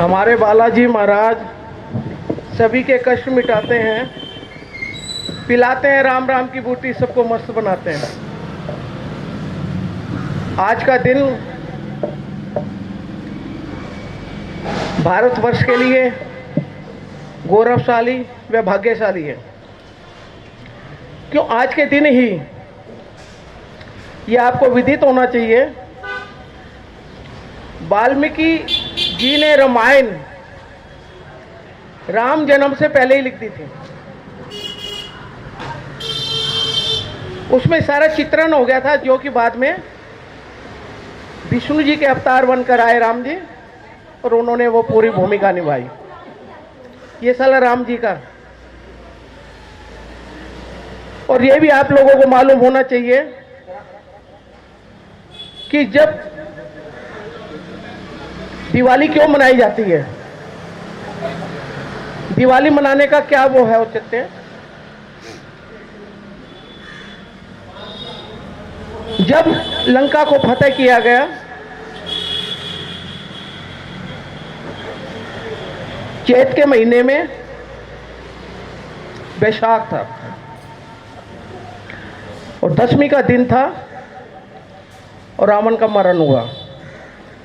हमारे बालाजी महाराज सभी के कष्ट मिटाते हैं, पिलाते हैं राम राम की बूटी, सबको मस्त बनाते हैं। आज का दिन भारतवर्ष के लिए गौरवशाली व भाग्यशाली है। क्यों आज के दिन ही ये आपको विदित होना चाहिए, वाल्मीकि जी ने रामायण राम जन्म से पहले ही लिख दी थी। उसमें सारा चित्रण हो गया था, जो कि बाद में विष्णु जी के अवतार बनकर आए राम जी, और उन्होंने वो पूरी भूमिका निभाई। ये साला राम जी का, और ये भी आप लोगों को मालूम होना चाहिए कि जब दिवाली क्यों मनाई जाती है, दिवाली मनाने का क्या वो है औचित्य। जब लंका को फतेह किया गया, चैत के महीने में वैशाख था और दशमी का दिन था, और रावण का मरण हुआ।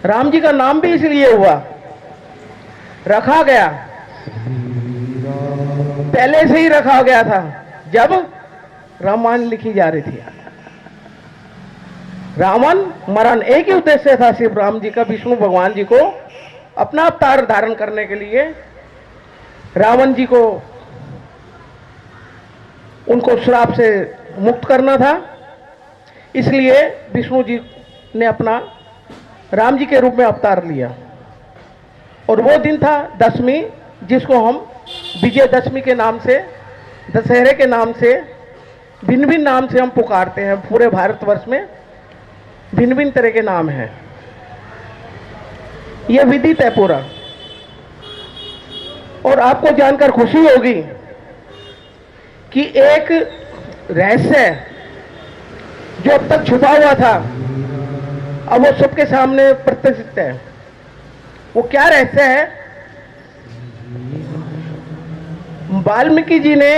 राम जी का नाम भी इसलिए हुआ रखा गया, पहले से ही रखा गया था जब रामायण लिखी जा रही थी। रावण मरण एक ही उद्देश्य था सिर्फ राम जी का, विष्णु भगवान जी को अपना अवतार धारण करने के लिए रावण जी को, उनको श्राप से मुक्त करना था। इसलिए विष्णु जी ने अपना राम जी के रूप में अवतार लिया, और वो दिन था दशमी, जिसको हम विजयदशमी के नाम से, दशहरे के नाम से, भिन्न भिन्न नाम से हम पुकारते हैं। पूरे भारतवर्ष में भिन्न भिन्न तरह के नाम हैं, यह विदित है पूरा। और आपको जानकर खुशी होगी कि एक रहस्य जो अब तक छुपा हुआ था, अब वो सबके सामने प्रदर्शित है। वो क्या रहस्य है? वाल्मीकि जी ने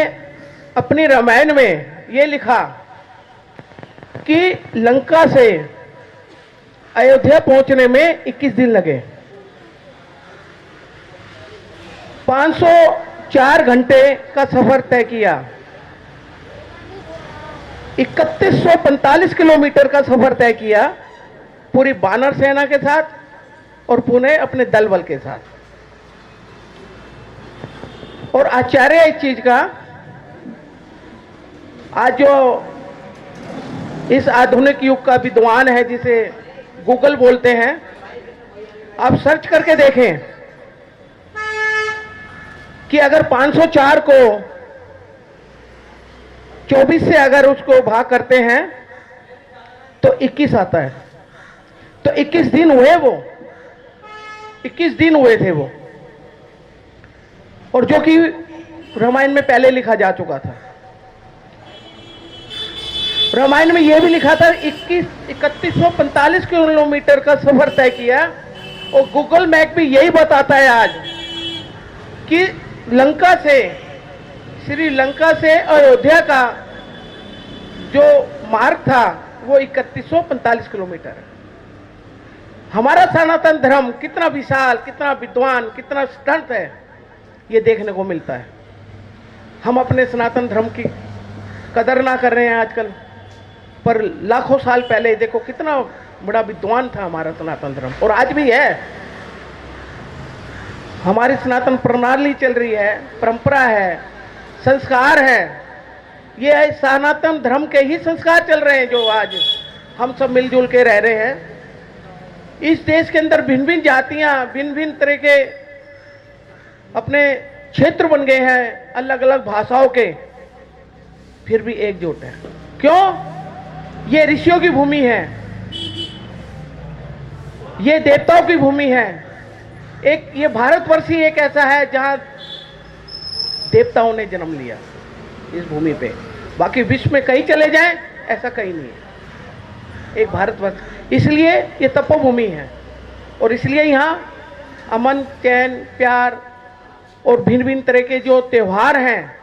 अपनी रामायण में ये लिखा कि लंका से अयोध्या पहुंचने में 21 दिन लगे, 504 घंटे का सफर तय किया, 3145 किलोमीटर का सफर तय किया, पूरी वानर सेना के साथ और पुणे अपने दल बल के साथ। और आश्चर्य इस चीज का, आज जो इस आधुनिक युग का विद्वान है जिसे गूगल बोलते हैं, आप सर्च करके देखें कि अगर 504 को 24 से अगर उसको भाग करते हैं तो 21 आता है। तो 21 दिन हुए, वो 21 दिन हुए थे वो, और जो कि रामायण में पहले लिखा जा चुका था। रामायण में यह भी लिखा था 3145 किलोमीटर का सफर तय किया, और गूगल मैप भी यही बताता है आज कि लंका से, श्रीलंका से अयोध्या का जो मार्ग था वो 3145 किलोमीटर है। हमारा सनातन धर्म कितना विशाल, कितना विद्वान, कितना स्टंट है, ये देखने को मिलता है। हम अपने सनातन धर्म की कदर ना कर रहे हैं आजकल, पर लाखों साल पहले देखो कितना बड़ा विद्वान था हमारा सनातन धर्म, और आज भी है। हमारी सनातन प्रणाली चल रही है, परंपरा है, संस्कार है। ये है सनातन धर्म के ही संस्कार चल रहे हैं जो आज हम सब मिलजुल के रह रहे हैं। इस देश के अंदर भिन्न भिन्न जातियां, भिन्न भिन्न तरह के अपने क्षेत्र बन गए हैं, अलग अलग भाषाओं के, फिर भी एकजुट है। क्यों? ये ऋषियों की भूमि है, ये देवताओं की भूमि है। एक ये भारतवर्ष ही एक ऐसा है जहां देवताओं ने जन्म लिया इस भूमि पे। बाकी विश्व में कहीं चले जाएं, ऐसा कहीं नहीं है, एक भारतवर्ष। इसलिए ये तपोभूमि है, और इसलिए यहाँ अमन, चैन, प्यार और भिन्न भिन्न तरह के जो त्यौहार हैं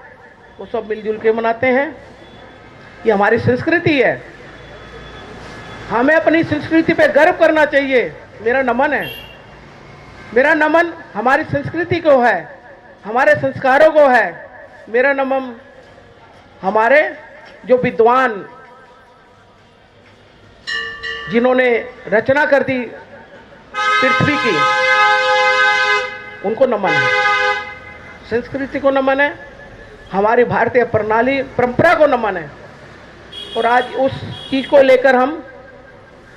वो सब मिलजुल के मनाते हैं। ये हमारी संस्कृति है, हमें अपनी संस्कृति पे गर्व करना चाहिए। मेरा नमन है, मेरा नमन हमारी संस्कृति को है, हमारे संस्कारों को है। मेरा नमन हमारे जो विद्वान जिन्होंने रचना कर दी पृथ्वी की, उनको नमन है। संस्कृति को नमन है, हमारी भारतीय प्रणाली परंपरा को नमन है। और आज उस चीज को लेकर हम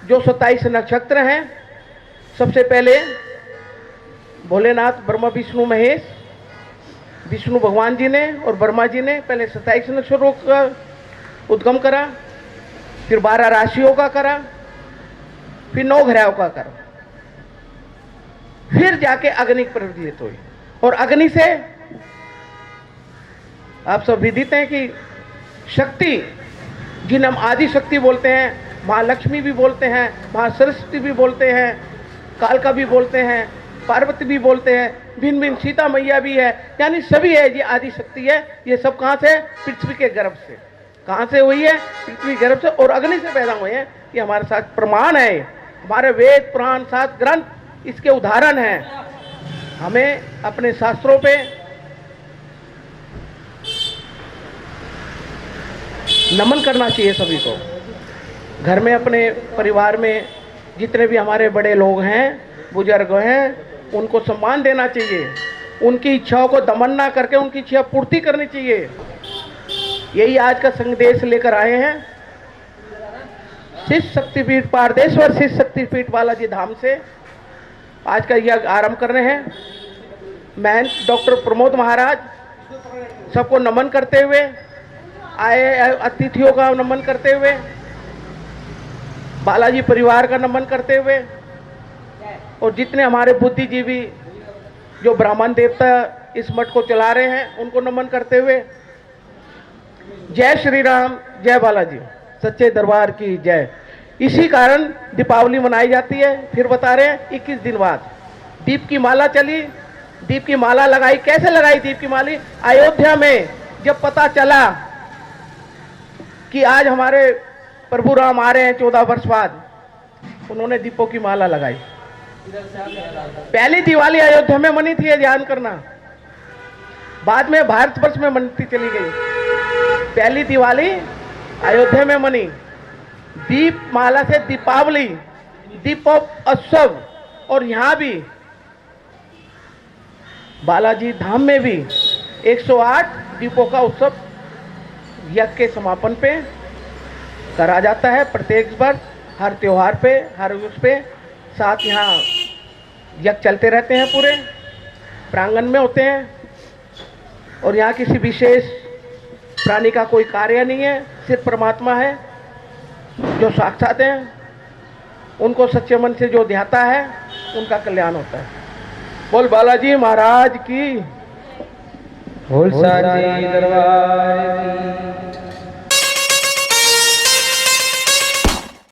जो 27 नक्षत्र हैं, सबसे पहले भोलेनाथ, ब्रह्मा, विष्णु, महेश, विष्णु भगवान जी ने और ब्रह्मा जी ने पहले 27 नक्षत्रों का उद्गम करा, फिर 12 राशियों का करा, फिर 9 ग्रहों का करा, फिर जाके अग्नि प्रज्वलित हुई। और अग्नि से आप सब विदित हैं कि शक्ति, जिन्हें हम आदि शक्ति बोलते हैं, महालक्ष्मी भी बोलते हैं, मां सरस्वती भी बोलते हैं, कालका भी बोलते हैं, पार्वती भी बोलते हैं, भिन्न भिन्न सीता मैया भी है, यानी सभी है। ये आदि शक्ति है। ये सब कहाँ से? पृथ्वी के गर्भ से। कहाँ से हुई है? पृथ्वी गर्भ से, और अग्नि से पैदा हुए हैं। ये हमारे साथ प्रमाण है, हमारे वेद, पुराण, शास्त्र, ग्रंथ इसके उदाहरण हैं। हमें अपने शास्त्रों पे नमन करना चाहिए सभी को। घर में, अपने परिवार में जितने भी हमारे बड़े लोग हैं, बुजुर्ग हैं, उनको सम्मान देना चाहिए। उनकी इच्छाओं को दमन ना करके उनकी इच्छा पूर्ति करनी चाहिए। यही आज का संदेश लेकर आए हैं शिव शक्तिपीठ, पारदेश्वर शिव शक्तिपीठ बालाजी धाम से आज का यज्ञ आरंभ कर रहे हैं। महंत डॉक्टर प्रमोद महाराज सबको नमन करते हुए, आए अतिथियों का नमन करते हुए, बालाजी परिवार का नमन करते हुए, और जितने हमारे बुद्धिजीवी जो ब्राह्मण देवता इस मठ को चला रहे हैं उनको नमन करते हुए, जय श्री राम, जय बालाजी, सच्चे दरबार की जय। इसी कारण दीपावली मनाई जाती है। फिर बता रहे हैं 21 दिन बाद दीप की माला चली, दीप की माला लगाई। कैसे लगाई दीप की माला? अयोध्या में जब पता चला कि आज हमारे प्रभु राम आ रहे हैं 14 वर्ष बाद, उन्होंने दीपों की माला लगाई। पहली दिवाली अयोध्या में मनी थी, ये ध्यान करना। बाद में भारतवर्ष में मनती चली गई। पहली दिवाली अयोध्या में मनी। दीप माला से दीपावली, दीपोत्सव। और यहाँ भी बालाजी धाम में भी 108 दीपों का उत्सव यज्ञ के समापन पे करा जाता है। प्रत्येक वर्ष हर त्योहार पे, हर उस पे साथ यहाँ यज्ञ चलते रहते हैं, पूरे प्रांगण में होते हैं। और यहाँ किसी विशेष प्राणी का कोई कार्य नहीं है, सिर्फ परमात्मा है जो साक्षात हैं। उनको सच्चे मन से जो ध्याता है उनका कल्याण होता है। बोल बालाजी महाराज की, बोल साची दरबार की।